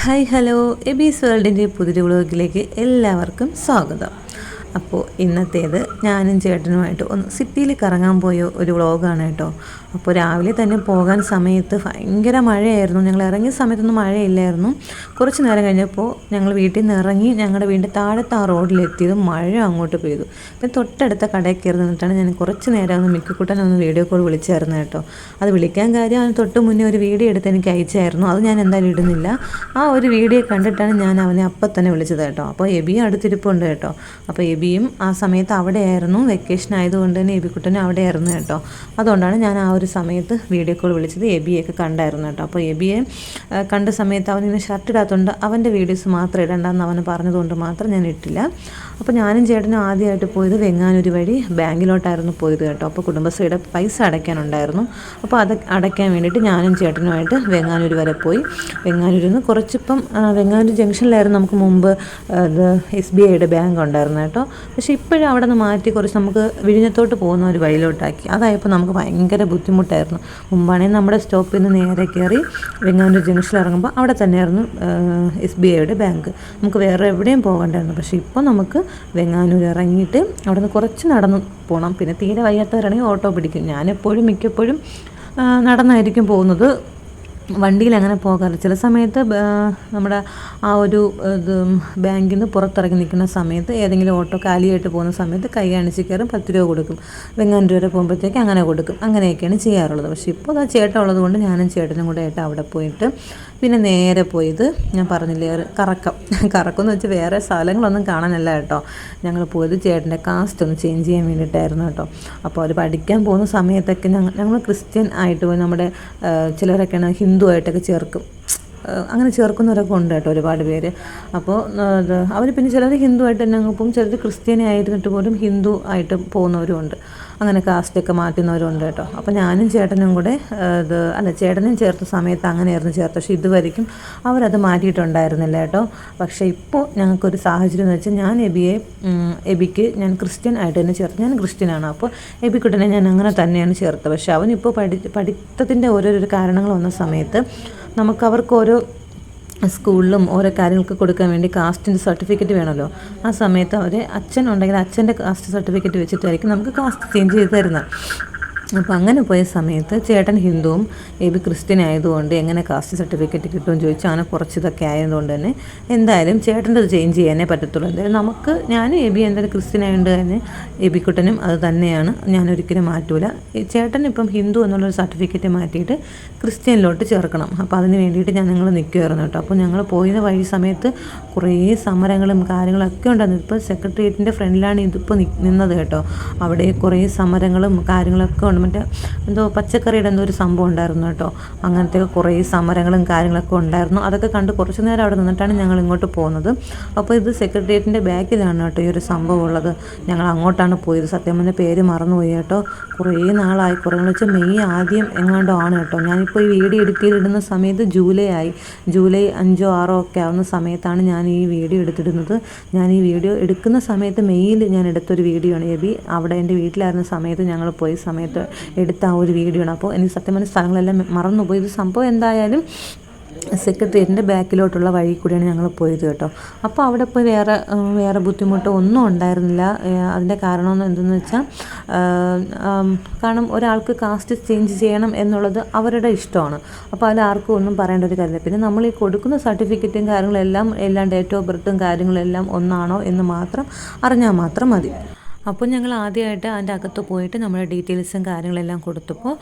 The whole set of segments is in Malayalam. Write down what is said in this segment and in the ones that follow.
ഹായ് ഹലോ എബീസ് വേൾഡിൻ്റെ പുതിയൊരു വ്ളോഗിലേക്ക് എല്ലാവർക്കും സ്വാഗതം. അപ്പോൾ ഇന്നത്തേത് ഞാനും ചേട്ടനുമായിട്ട് ഒന്ന് സിറ്റിയിൽ കറങ്ങാൻ പോയ ഒരു വ്ളോഗാണ് കേട്ടോ. അപ്പോൾ രാവിലെ തന്നെ പോകാൻ സമയത്ത് ഭയങ്കര മഴയായിരുന്നു. ഞങ്ങൾ ഇറങ്ങിയ സമയത്തൊന്നും മഴയില്ലായിരുന്നു. കുറച്ച് നേരം കഴിഞ്ഞപ്പോൾ ഞങ്ങൾ വീട്ടിൽ നിന്ന് ഇറങ്ങി ഞങ്ങളുടെ വീടിൻ്റെ താഴത്തെ ആ റോഡിലെത്തിയത് മഴ അങ്ങോട്ട് പെയ്തു. പിന്നെ തൊട്ടടുത്ത കടയിൽ കയറി നിന്നിട്ടാണ് ഞാൻ കുറച്ച് നേരം ഒന്ന് മിക്കക്കൂട്ടനൊന്ന് വീഡിയോ കോൾ വിളിച്ചായിരുന്നു കേട്ടോ. അത് വിളിക്കാൻ കാര്യം അവന് തൊട്ട് മുന്നേ ഒരു വീഡിയോ എടുത്ത് എനിക്ക് അയച്ചായിരുന്നു. അത് ഞാൻ എന്തായാലും ഇടുന്നില്ല. ആ ഒരു വീഡിയോ കണ്ടിട്ടാണ് ഞാൻ അവനെ അപ്പം തന്നെ വിളിച്ചത് കേട്ടോ. അപ്പോൾ എബിയും അടുത്തിരിപ്പുണ്ട് കേട്ടോ. അപ്പോൾ എബിയും ആ സമയത്ത് അവിടെയായിരുന്നു. വെക്കേഷൻ ആയതുകൊണ്ട് തന്നെ എബിക്കുട്ടനും അവിടെയായിരുന്നു കേട്ടോ. അതുകൊണ്ടാണ് ഞാൻ ആ ഒരു സമയത്ത് വീഡിയോ കോൾ വിളിച്ചത്. എബിയൊക്കെ കണ്ടായിരുന്നു കേട്ടോ. അപ്പോൾ എബിയെ കണ്ട സമയത്ത് അവനിങ്ങനെ ഷർട്ട് ഇടാത്തതുകൊണ്ട് അവൻ്റെ വീഡിയോസ് മാത്രം ഇടണ്ടെന്ന് അവന് പറഞ്ഞതുകൊണ്ട് മാത്രം ഞാൻ ഇട്ടില്ല. അപ്പോൾ ഞാനും ചേട്ടനും ആദ്യമായിട്ട് പോയത് വെങ്ങാനൂർ വഴി ബാങ്കിലോട്ടായിരുന്നു പോയത് കേട്ടോ. അപ്പോൾ കുടുംബശ്രീയുടെ പൈസ അടയ്ക്കാനുണ്ടായിരുന്നു. അപ്പോൾ അത് അടയ്ക്കാൻ വേണ്ടിയിട്ട് ഞാനും ചേട്ടനുമായിട്ട് വെങ്ങാനൂർ വരെ പോയി. വെങ്ങാനൂരിൽ നിന്ന് കുറച്ചിപ്പം വെങ്ങാനൂർ ജംഗ്ഷനിലായിരുന്നു നമുക്ക് മുമ്പ് ഇത് SBIയുടെ ബാങ്ക് ഉണ്ടായിരുന്നു കേട്ടോ. പക്ഷേ ഇപ്പോഴും അവിടെ നിന്ന് മാറ്റി കുറച്ച് നമുക്ക് വിഴിഞ്ഞത്തോട്ട് പോകുന്ന ഒരു വഴിയിലോട്ടാക്കി. അതായപ്പോൾ നമുക്ക് ഭയങ്കര ബുദ്ധിമുട്ടായിരുന്നു. മുമ്പാണെങ്കിൽ നമ്മുടെ സ്റ്റോപ്പിൽ നിന്ന് നേരെ കയറി വെങ്ങാനൂർ ജംഗ്ഷനിൽ ഇറങ്ങുമ്പോൾ അവിടെ തന്നെയായിരുന്നു SBIയുടെ ബാങ്ക്. നമുക്ക് വേറെ എവിടെയും പോകണ്ടായിരുന്നു. പക്ഷേ ഇപ്പോൾ നമുക്ക് വെങ്ങാനൂർ ഇറങ്ങിയിട്ട് അവിടെ നിന്ന് കുറച്ച് നടന്ന് പോകണം. പിന്നെ തീരെ വയ്യാത്തവരാണെങ്കിൽ ഓട്ടോ പിടിക്കും. ഞാനെപ്പോഴും മിക്കപ്പോഴും നടന്നായിരിക്കും പോകുന്നത്. വണ്ടിയിൽ അങ്ങനെ പോകാറില്ല. ചില സമയത്ത് നമ്മുടെ ആ ഒരു ഇത് ബാങ്കിൽ നിന്ന് പുറത്തിറങ്ങി നിൽക്കുന്ന സമയത്ത് ഏതെങ്കിലും ഓട്ടോ കാലിയായിട്ട് പോകുന്ന സമയത്ത് കൈ കാണിച്ച് കയറും 10 രൂപ കൊടുക്കും. വെങ്ങാനൂർ വരെ പോകുമ്പോഴത്തേക്ക് അങ്ങനെ കൊടുക്കും. അങ്ങനെയൊക്കെയാണ് ചെയ്യാറുള്ളത്. പക്ഷേ ഇപ്പോൾ ആ ചേട്ടൻ ഉള്ളത് കൊണ്ട് ഞാനും ചേട്ടനും കൂടെ ആയിട്ട് അവിടെ പോയിട്ട് പിന്നെ നേരെ പോയത് ഞാൻ പറഞ്ഞില്ലേ കറക്കം എന്ന് വെച്ചാൽ വേറെ സ്ഥലങ്ങളൊന്നും കാണാനല്ല കേട്ടോ. ഞങ്ങൾ പോയത് ചേട്ടൻ്റെ കാസ്റ്റ് ഒന്ന് ചേഞ്ച് ചെയ്യാൻ വേണ്ടിയിട്ടായിരുന്നു കേട്ടോ. അപ്പോൾ അവർ പഠിക്കാൻ പോകുന്ന സമയത്തൊക്കെ ഞങ്ങൾ ക്രിസ്ത്യൻ ആയിട്ട് പോയി നമ്മുടെ ചിലരൊക്കെയാണ് ഹിന്ദു ആയിട്ടൊക്കെ ചേർക്കും. അങ്ങനെ ചേർക്കുന്നവരൊക്കെ ഉണ്ട് കേട്ടോ ഒരുപാട് പേര്. അപ്പോൾ അവർ പിന്നെ ചിലർ ഹിന്ദു ആയിട്ട് തന്നെ അങ്ങ് പോകും. ചിലർ ക്രിസ്ത്യാനി ആയിരുന്നിട്ട് പോലും ഹിന്ദു ആയിട്ട് പോകുന്നവരും ഉണ്ട്. അങ്ങനെ കാസ്റ്റൊക്കെ മാറ്റുന്നവരുണ്ട് കേട്ടോ. അപ്പോൾ ഞാനും ചേട്ടനും കൂടെ ചേട്ടനും ചേർത്ത സമയത്ത് അങ്ങനെയായിരുന്നു ചേർത്ത്. പക്ഷേ ഇതുവരെയ്ക്കും അവരത് മാറ്റിയിട്ടുണ്ടായിരുന്നില്ല കേട്ടോ. പക്ഷേ ഇപ്പോൾ ഞങ്ങൾക്കൊരു സാഹചര്യം എന്ന് വെച്ചാൽ ഞാൻ എബിക്ക് ഞാൻ ക്രിസ്ത്യൻ ആയിട്ട് തന്നെ ചേർത്ത്. ഞാൻ ക്രിസ്ത്യനാണ്. അപ്പോൾ എബിക്കുട്ടനെ ഞാൻ അങ്ങനെ തന്നെയാണ് ചേർത്തത്. പക്ഷേ അവനിപ്പോൾ പഠിത്തത്തിൻ്റെ ഓരോരോ കാരണങ്ങൾ വന്ന സമയത്ത് അവർക്ക് ഓരോ സ്കൂളിലും ഓരോ കാര്യങ്ങൾക്ക് കൊടുക്കാൻ വേണ്ടി കാസ്റ്റിൻ്റെ സർട്ടിഫിക്കറ്റ് വേണമല്ലോ. ആ സമയത്ത് അച്ഛൻ ഉണ്ടെങ്കിൽ അച്ഛൻ്റെ കാസ്റ്റ് സർട്ടിഫിക്കറ്റ് വെച്ചിട്ടായിരിക്കും നമുക്ക് കാസ്റ്റ് ചേഞ്ച് ചെയ്ത് തരുന്നത്. അപ്പോൾ അങ്ങനെ പോയ സമയത്ത് ചേട്ടൻ ഹിന്ദുവും എബി ക്രിസ്ത്യൻ ആയതുകൊണ്ട് എങ്ങനെ കാസ്റ്റ് സർട്ടിഫിക്കറ്റ് കിട്ടുമെന്ന് ചോദിച്ചു. അങ്ങനെ കുറച്ച് ഇതൊക്കെ ആയതുകൊണ്ട് തന്നെ എന്തായാലും ചേട്ടൻ്റെ അത് ചേഞ്ച് ചെയ്യാനേ പറ്റത്തുള്ളൂ. എന്തായാലും ഞാനും എബി എന്തായാലും ക്രിസ്ത്യൻ ആയതുകൊണ്ട് തന്നെ എബിക്കുട്ടനും അത് തന്നെയാണ്. ഞാനൊരിക്കലും മാറ്റൂല. ചേട്ടൻ ഇപ്പം ഹിന്ദു എന്നുള്ളൊരു സർട്ടിഫിക്കറ്റ് മാറ്റിയിട്ട് ക്രിസ്ത്യനിലോട്ട് ചേർക്കണം. അപ്പോൾ അതിന് വേണ്ടിയിട്ട് ഞങ്ങൾ നിൽക്കുമായിരുന്നു കേട്ടോ. അപ്പോൾ ഞങ്ങൾ പോയ വഴി സമയത്ത് കുറേ സമരങ്ങളും കാര്യങ്ങളൊക്കെ ഉണ്ടായിരുന്നു. ഇപ്പോൾ സെക്രട്ടേറിയറ്റിൻ്റെ ഫ്രണ്ടിലാണ് ഇതിപ്പോൾ നിന്നത് കേട്ടോ. അവിടെ കുറേ സമരങ്ങളും കാര്യങ്ങളൊക്കെ ഉണ്ട്. മറ്റേ പച്ചക്കറിയുടെ ഒരു സംഭവം ഉണ്ടായിരുന്നു കേട്ടോ. അങ്ങനത്തെ കുറേ സമരങ്ങളും കാര്യങ്ങളൊക്കെ ഉണ്ടായിരുന്നു. അതൊക്കെ കണ്ട് കുറച്ച് നേരം അവിടെ നിന്നിട്ടാണ് ഞങ്ങൾ ഇങ്ങോട്ട് പോകുന്നത്. അപ്പോൾ ഇത് സെക്രട്ടേറിയറ്റിൻ്റെ ബാക്കിലാണ് കേട്ടോ ഈ ഒരു സംഭവം ഉള്ളത്. ഞങ്ങൾ അങ്ങോട്ടാണ് പോയത്. സത്യം പറഞ്ഞ പേര് മറന്നുപോയി കേട്ടോ. കുറേ നാളായി. കുറേ വെച്ചാൽ മെയ് ആദ്യം എങ്ങാണ്ടോ ആണ് കേട്ടോ. ഞാനിപ്പോൾ ഈ വീഡിയോ എഡിറ്റ് ചെയ്തിടുന്ന സമയത്ത് ജൂലൈ 5, 6 ഒക്കെ ആവുന്ന സമയത്താണ് ഞാൻ ഈ വീഡിയോ എടുത്തിടുന്നത്. ഞാൻ ഈ വീഡിയോ എടുക്കുന്ന സമയത്ത് മെയ്യിൽ ഞാൻ എടുത്തൊരു വീഡിയോ ആണ്. എബി അവിടെ എൻ്റെ വീട്ടിലായിരുന്ന സമയത്ത് ഞങ്ങൾ പോയ സമയത്ത് എടുത്ത ആ ഒരു വീഡിയോ ആണ്. അപ്പോൾ എനിക്ക് സത്യം പറഞ്ഞ സ്ഥലങ്ങളെല്ലാം മറന്നുപോയി. ഇത് സംഭവം എന്തായാലും സെക്രട്ടേറിയറ്റിൻ്റെ ബാക്കിലോട്ടുള്ള വഴി കൂടിയാണ് ഞങ്ങൾ പോയത് കേട്ടോ. അപ്പോൾ അവിടെ പോയി വേറെ ബുദ്ധിമുട്ടോ ഒന്നും ഉണ്ടായിരുന്നില്ല. അതിൻ്റെ കാരണം എന്തെന്ന് വെച്ചാൽ കാരണം ഒരാൾക്ക് കാസ്റ്റ് ചേഞ്ച് ചെയ്യണം എന്നുള്ളത് അവരുടെ ഇഷ്ടമാണ്. അപ്പോൾ അതിൽ ആർക്കും ഒന്നും പറയേണ്ട ഒരു കാര്യമില്ല. പിന്നെ നമ്മൾ ഈ കൊടുക്കുന്ന സർട്ടിഫിക്കറ്റും എല്ലാം ഡേറ്റ് ഓഫ് ബർത്തും കാര്യങ്ങളെല്ലാം ഒന്നാണോ എന്ന് മാത്രം അറിഞ്ഞാൽ മാത്രം മതി. അപ്പോൾ ഞങ്ങൾ ആദ്യമായിട്ട് അതിൻ്റെ അകത്ത് പോയിട്ട് നമ്മുടെ ഡീറ്റെയിൽസും കാര്യങ്ങളെല്ലാം കൊടുത്തപ്പോൾ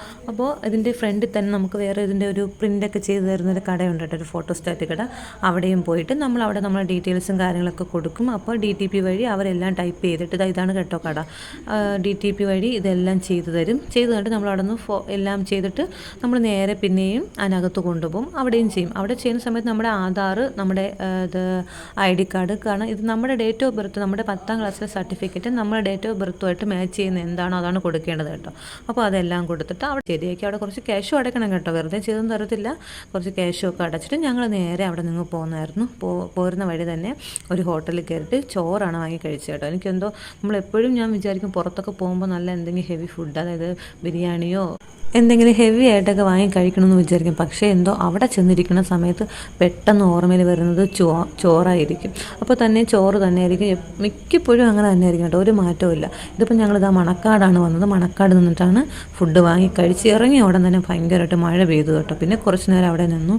ഇതിൻ്റെ ഫ്രണ്ടിൽ തന്നെ നമുക്ക് വേറെ ഇതിൻ്റെ ഒരു പ്രിൻ്റൊക്കെ ചെയ്ത് തരുന്നൊരു കടയുണ്ട് കേട്ടോ, ഒരു ഫോട്ടോസ്റ്റാറ്റ് കട. അവിടെയും പോയിട്ട് അവിടെ നമ്മളെ ഡീറ്റെയിൽസും കാര്യങ്ങളൊക്കെ കൊടുക്കും. അപ്പോൾ DTP വഴി അവരെല്ലാം ടൈപ്പ് ചെയ്തിട്ട് ഇതാണ് കേട്ടോ കട. DTP വഴി ഇതെല്ലാം ചെയ്തു തരും. ചെയ്ത് തന്നിട്ട് നമ്മൾ അവിടെ നിന്ന് എല്ലാം ചെയ്തിട്ട് നമ്മൾ നേരെ പിന്നെയും അതിനകത്ത് കൊണ്ടുപോകും. അവിടെയും ചെയ്യും. അവിടെ ചെയ്യുന്ന സമയത്ത് നമ്മുടെ ആധാർ, നമ്മുടെ ID കാർഡ്, കാരണം ഇത് നമ്മുടെ ഡേറ്റ് ഓഫ് ബർത്ത്, നമ്മുടെ 10ാം ക്ലാസ്സിലെ സർട്ടിഫിക്കറ്റ്, നമ്മുടെ ഡേറ്റ് ഓഫ് ബർത്തുമായിട്ട് മാച്ച് ചെയ്യുന്ന എന്താണോ അതാണ് കൊടുക്കേണ്ടത് കേട്ടോ. അപ്പോൾ അതെല്ലാം കൊടുത്തിട്ട് അവിടെ ശരിയാക്കി അവിടെ കുറച്ച് ക്യാഷും അടയ്ക്കണം കേട്ടോ, വെറുതെ ചെയ്തൊന്നും തരത്തില്ല. കുറച്ച് ക്യാഷും ഒക്കെ അടച്ചിട്ട് ഞങ്ങൾ നേരെ അവിടെ നിന്ന് പോകുന്നായിരുന്നു. പോരുന്ന വഴി തന്നെ ഒരു ഹോട്ടലിൽ കയറിയിട്ട് ചോറാണ് വാങ്ങി കഴിച്ചത് കേട്ടോ. എനിക്കെന്തോ നമ്മളെപ്പോഴും ഞാൻ വിചാരിക്കും പുറത്തൊക്കെ പോകുമ്പോൾ നല്ല എന്തെങ്കിലും ഹെവി ഫുഡ്, അതായത് ബിരിയാണിയോ എന്തെങ്കിലും ഹെവി ആയിട്ടൊക്കെ വാങ്ങി കഴിക്കണമെന്ന് വിചാരിക്കും. പക്ഷേ എന്തോ അവിടെ ചെന്നിരിക്കുന്ന സമയത്ത് പെട്ടെന്ന് ഓർമ്മയിൽ വരുന്നത് ചോറായിരിക്കും. അപ്പോൾ തന്നെ ചോറ് തന്നെ ആയിരിക്കും, മിക്കപ്പോഴും അങ്ങനെ തന്നെ ആയിരിക്കും കേട്ടോ, ഒരു മാറ്റവും ഇല്ല. ഇതിപ്പോൾ ഞങ്ങളിതാ മണക്കാടാണ് വന്നത്. മണക്കാട് നിന്നിട്ടാണ് ഫുഡ് വാങ്ങി കഴിച്ച് ഇറങ്ങി ഉടൻ തന്നെ ഭയങ്കരമായിട്ട് മഴ പെയ്തു കേട്ടോ. പിന്നെ കുറച്ച് നേരം അവിടെ നിന്നു.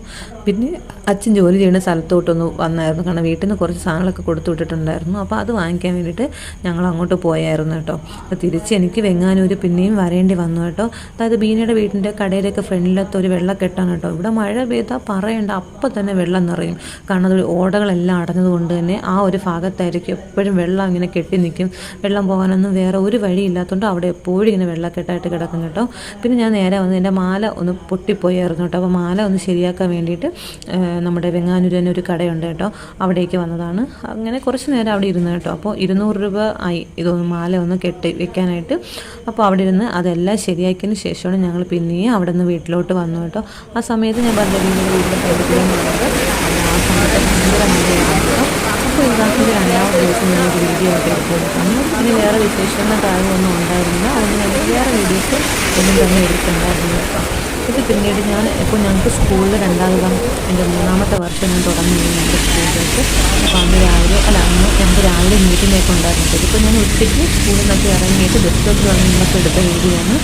പിന്നെ അച്ഛൻ ജോലി ചെയ്യുന്ന സ്ഥലത്തോട്ടൊന്ന് വന്നായിരുന്നു, കാരണം വീട്ടിൽ നിന്ന് കുറച്ച് സാധനങ്ങളൊക്കെ കൊടുത്തു വിട്ടിട്ടുണ്ടായിരുന്നു. അപ്പോൾ അത് വാങ്ങിക്കാൻ വേണ്ടിയിട്ട് ഞങ്ങൾ അങ്ങോട്ട് പോയായിരുന്നു കേട്ടോ. അപ്പോൾ തിരിച്ച് എനിക്ക് വെങ്ങാനൂർ പിന്നെയും വരേണ്ടി വന്നു കേട്ടോ. അതായത് ബീനയുടെ വീടിൻ്റെ കടയിലൊക്കെ ഫ്രണ്ടിലത്തെ ഒരു വെള്ളക്കെട്ടാണ് കേട്ടോ. ഇവിടെ മഴ പെയ്താൽ പറയണ്ട, അപ്പം തന്നെ വെള്ളം നിറയും. കാരണം അത് ഓടകളെല്ലാം അടഞ്ഞതുകൊണ്ട് തന്നെ ആ ഒരു ഭാഗത്തായിരിക്കും എപ്പോഴും വെള്ളം ഇങ്ങനെ കെട്ടി നിൽക്കും. വെള്ളം പോകാനൊന്നും വേറെ ഒരു വഴിയില്ലാത്തതുകൊണ്ട് അവിടെ എപ്പോഴും ഇങ്ങനെ വെള്ളക്കെട്ടായിട്ട് കിടക്കും കേട്ടോ. പിന്നെ ഞാൻ നേരെ വന്ന് എൻ്റെ മാല ഒന്ന് പൊട്ടിപ്പോയായിരുന്നു കേട്ടോ. അപ്പോൾ മാല ഒന്ന് ശരിയാക്കാൻ വേണ്ടിയിട്ട് നമ്മുടെ വെങ്ങാനൂർ തന്നെ ഒരു കടയുണ്ട് കേട്ടോ, അവിടേക്ക് വന്നതാണ്. അങ്ങനെ കുറച്ച് നേരം അവിടെ ഇരുന്ന് കേട്ടോ. അപ്പോൾ 200 രൂപ ആയി ഇതൊന്ന് മാല ഒന്ന് കെട്ടി വെക്കാനായിട്ട്. അപ്പോൾ അവിടെ ഇരുന്ന് അതെല്ലാം ശരിയാക്കിയതിന് ശേഷമാണ് ഞങ്ങൾ പിന്നെയും അവിടെ നിന്ന് വീട്ടിലോട്ട് വന്നു കേട്ടോ. ആ സമയത്ത് ഞാൻ പറഞ്ഞ വീട്ടിലെ പരിധിയിലും വന്നത് ആ സമയത്ത് ഭയങ്കര മഴയാണ് കേട്ടോ. അപ്പോൾ ഇതാക്കിയത് രണ്ടാമത്തെ ദിവസം ഞാനൊരു വീഡിയോ ആയിട്ട് എടുത്തു കൊടുക്കുന്നു. പിന്നെ വേറെ വിശേഷങ്ങൾ കാര്യമൊന്നും ഉണ്ടായിരുന്നില്ല, അതുകൊണ്ട് ഞാൻ വേറെ വീഡിയോസ് ഒന്നും തന്നെ എടുത്തിട്ടുണ്ടായിരുന്നു കേട്ടോ. ഇത് പിന്നീട് ഇപ്പോൾ ഞങ്ങൾക്ക് സ്കൂളിൽ എൻ്റെ 3ാമത്തെ വർഷം ഞാൻ തുടങ്ങി ഞങ്ങളുടെ സ്കൂളിലേക്ക്. അപ്പോൾ അന്ന് ഞങ്ങൾക്ക് രാവിലെ മീറ്റിംഗൊക്കെ ഉണ്ടായിരുന്നു. ഇതിപ്പോൾ ഞാൻ ഉച്ചയ്ക്ക് സ്കൂളിൽ നിന്നൊക്കെ ഇറങ്ങിയിട്ട് ബസ് സ്റ്റോപ്പിൽ വന്നൊക്കെ എടുത്ത വീഡിയോയാണ്.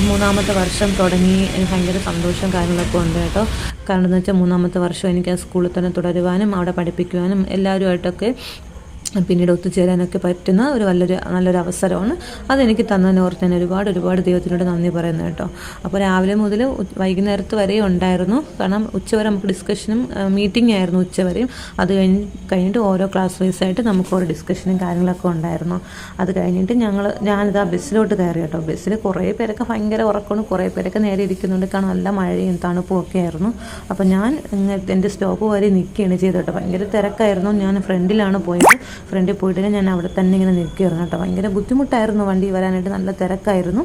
3ാമത്തെ വർഷം തുടങ്ങി എനിക്ക് ഭയങ്കര സന്തോഷം കാര്യങ്ങളൊക്കെ ഉണ്ട് കേട്ടോ. കാരണം എന്ന് വെച്ചാൽ 3ാമത്തെ വർഷം എനിക്ക് ആ സ്കൂളിൽ തന്നെ തുടരുവാനും അവിടെ പഠിപ്പിക്കുവാനും എല്ലാവരുമായിട്ടൊക്കെ പിന്നീട് ഒത്തുചേരാനൊക്കെ പറ്റുന്ന നല്ലൊരു അവസരമാണ്. അതെനിക്ക് തന്നതിനോർത്ത് ഞാൻ ഒരുപാട് ദൈവത്തിനോട് നന്ദി പറയുന്നു കേട്ടോ. അപ്പോൾ രാവിലെ മുതൽ വൈകുന്നേരത്ത് വരെ ഉണ്ടായിരുന്നു, കാരണം ഉച്ചവരെ നമുക്ക് ഡിസ്കഷനും മീറ്റിംഗ് ആയിരുന്നു ഉച്ചവരെയും. അത് കഴിഞ്ഞിട്ട് ഓരോ ക്ലാസ് വൈസായിട്ട് നമുക്ക് ഓരോ ഡിസ്കഷനും കാര്യങ്ങളൊക്കെ ഉണ്ടായിരുന്നു. അത് കഴിഞ്ഞിട്ട് ഞാനിതാ ബസ്സിലോട്ട് കയറി കേട്ടോ. ബസ്സിൽ കുറേ പേരൊക്കെ ഭയങ്കര ഉറക്കമാണ്, കുറേ പേരൊക്കെ നേരെ ഇരിക്കുന്നുണ്ട്, കാരണം നല്ല മഴയും തണുപ്പും ഒക്കെ ആയിരുന്നു. അപ്പോൾ ഞാൻ എൻ്റെ സ്റ്റോപ്പ് വരെ നിൽക്കുകയാണ് ചെയ്തത് കേട്ടോ. ഭയങ്കര തിരക്കായിരുന്നു. ഞാൻ ഫ്രണ്ടിലാണ് പോയത്. ഫ്രണ്ടിൽ പോയിട്ട് ഞാൻ അവിടെ തന്നെ ഇങ്ങനെ നിൽക്കുകയായിരുന്നു കേട്ടോ. ഭയങ്കര ബുദ്ധിമുട്ടായിരുന്നു വണ്ടി വരാനായിട്ട്, നല്ല തിരക്കായിരുന്നു.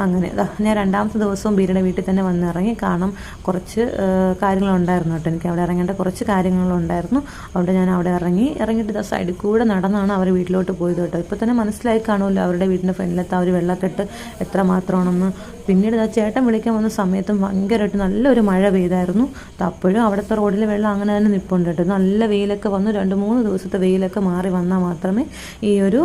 അങ്ങനെ ഞാൻ 2ാമത്തെ ദിവസവും ബീനയുടെ വീട്ടിൽ തന്നെ വന്നിറങ്ങി. കാരണം കുറച്ച് കാര്യങ്ങളുണ്ടായിരുന്നു കേട്ടോ, എനിക്ക് അവിടെ ഇറങ്ങേണ്ട കുറച്ച് കാര്യങ്ങളുണ്ടായിരുന്നു. അവിടെ ഞാൻ അവിടെ ഇറങ്ങിയിട്ട് സൈഡിൽ കൂടെ നടന്നാണ് അവർ വീട്ടിലോട്ട് പോയത് കേട്ടോ. ഇപ്പോൾ തന്നെ മനസ്സിലായി കാണുമല്ലോ അവരുടെ വീടിൻ്റെ ഫ്രണ്ടിലത്തെ ആ ഒരു വെള്ളക്കെട്ട് എത്രമാത്രമാണെന്ന്. പിന്നീട് ചേട്ടൻ വിളിക്കാൻ വന്ന സമയത്തും ഭയങ്കരമായിട്ട് നല്ലൊരു മഴ പെയ്തായിരുന്നു. അപ്പോഴും അവിടുത്തെ റോഡിലെ വെള്ളം അങ്ങനെ തന്നെ നിൽപ്പുണ്ട് കേട്ടോ. നല്ല വെയിലൊക്കെ വന്നു, 2-3 ദിവസത്തെ വെയിലൊക്കെ മാറി വന്നാൽ മാത്രമേ ഈ ഒരു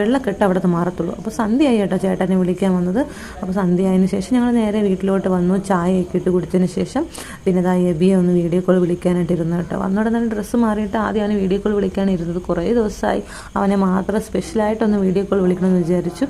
വെള്ളക്കെട്ട് അവിടുത്തെ മാറത്തുള്ളൂ. അപ്പോൾ സന്ധ്യയായി കേട്ടോ ചേട്ടനെ വിളിക്കാൻ വന്നത്. അപ്പോൾ സന്ധ്യയായതിനു ശേഷം ഞങ്ങൾ നേരെ വീട്ടിലോട്ട് വന്നു. ചായയൊക്കെ ഇട്ട് കുടിച്ചതിന് ശേഷം പിന്നെ എബിയെ ഒന്ന് വീഡിയോ കോൾ വിളിക്കാനായിട്ട് ഇരുന്നു കേട്ടോ. വന്നോടെ തന്നെ ഡ്രസ്സ് മാറിയിട്ട് ആദ്യമാണ് വീഡിയോ കോൾ വിളിക്കാനിരുന്നത്. കുറേ ദിവസമായി അവനെ മാത്രം സ്പെഷ്യലായിട്ടൊന്ന് വീഡിയോ കോൾ വിളിക്കണമെന്ന് വിചാരിച്ചു.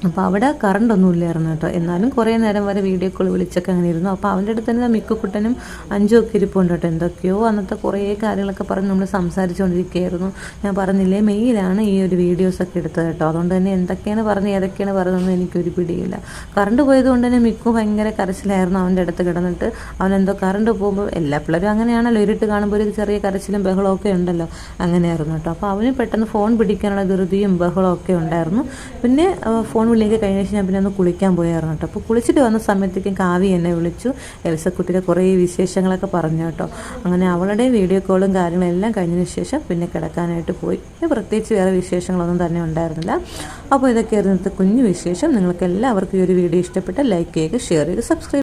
അപ്പോൾ അവിടെ കറണ്ടൊന്നും ഇല്ലായിരുന്നു കേട്ടോ. എന്നാലും കുറേ നേരം വരെ വീഡിയോ കോൾ വിളിച്ചൊക്കെ അങ്ങനെ ഇരുന്നു. അപ്പോൾ അവൻ്റെ അടുത്ത് തന്നെ മിക്കുക്കുട്ടനും അഞ്ചും ഒക്കെ ഇരിപ്പുണ്ട് കേട്ടോ. എന്തൊക്കെയോ അന്നത്തെ കുറേ കാര്യങ്ങളൊക്കെ പറഞ്ഞ് നമ്മൾ സംസാരിച്ചുകൊണ്ടിരിക്കുകയായിരുന്നു. ഞാൻ പറഞ്ഞില്ലേ, മെയിലാണ് ഈ ഒരു വീഡിയോസൊക്കെ എടുത്തത് കേട്ടോ. അതുകൊണ്ട് തന്നെ എന്തൊക്കെയാണ് ഏതൊക്കെയാണ് പറഞ്ഞതെന്ന് എനിക്കൊരു പിടിയില്ല. കറണ്ട് പോയതുകൊണ്ട് തന്നെ മിക്കു ഭയങ്കര കരച്ചിലായിരുന്നു അവൻ്റെ അടുത്ത് കിടന്നിട്ട്. അവനെന്തോ കറണ്ട് പോകുമ്പോൾ എല്ലാ പിള്ളേരും അങ്ങനെയാണല്ലോ, ഇരുട്ട് കാണുമ്പോൾ ഒരു ചെറിയ കരച്ചിലും ബഹളമൊക്കെ ഉണ്ടല്ലോ, അങ്ങനെയായിരുന്നു കേട്ടോ. അപ്പോൾ അവന് പെട്ടെന്ന് ഫോൺ പിടിക്കാനുള്ള ധൃതിയും ബഹളമൊക്കെ ഉണ്ടായിരുന്നു. പിന്നെ ഫോൺ വിളിയൊക്കെ കഴിഞ്ഞ ശേഷം ഞാൻ പിന്നെ ഒന്ന് കുളിക്കാൻ പോയായിരുന്നു കേട്ടോ. അപ്പോൾ കുളിച്ചിട്ട് വന്ന സമയത്തേക്കും കാവ്യ എന്നെ വിളിച്ചു. എൽസക്കുട്ടിയുടെ കുറേ വിശേഷങ്ങളൊക്കെ പറഞ്ഞു കേട്ടോ. അങ്ങനെ അവളുടെ വീഡിയോ കോളും കാര്യങ്ങളെല്ലാം കഴിഞ്ഞതിന് ശേഷം പിന്നെ കിടക്കാനായിട്ട് പോയി. പ്രത്യേകിച്ച് വേറെ വിശേഷങ്ങളൊന്നും തന്നെ ഉണ്ടായിരുന്നില്ല. അപ്പോൾ ഇതൊക്കെയായിരുന്നു ഇന്നത്തെ കുഞ്ഞു വിശേഷം. നിങ്ങൾക്ക് എല്ലാവർക്കും ഈ ഒരു വീഡിയോ ഇഷ്ടപ്പെട്ട ലൈക്ക് ചെയ്യുക, ഷെയർ ചെയ്യുക, സബ്സ്ക്രൈബ്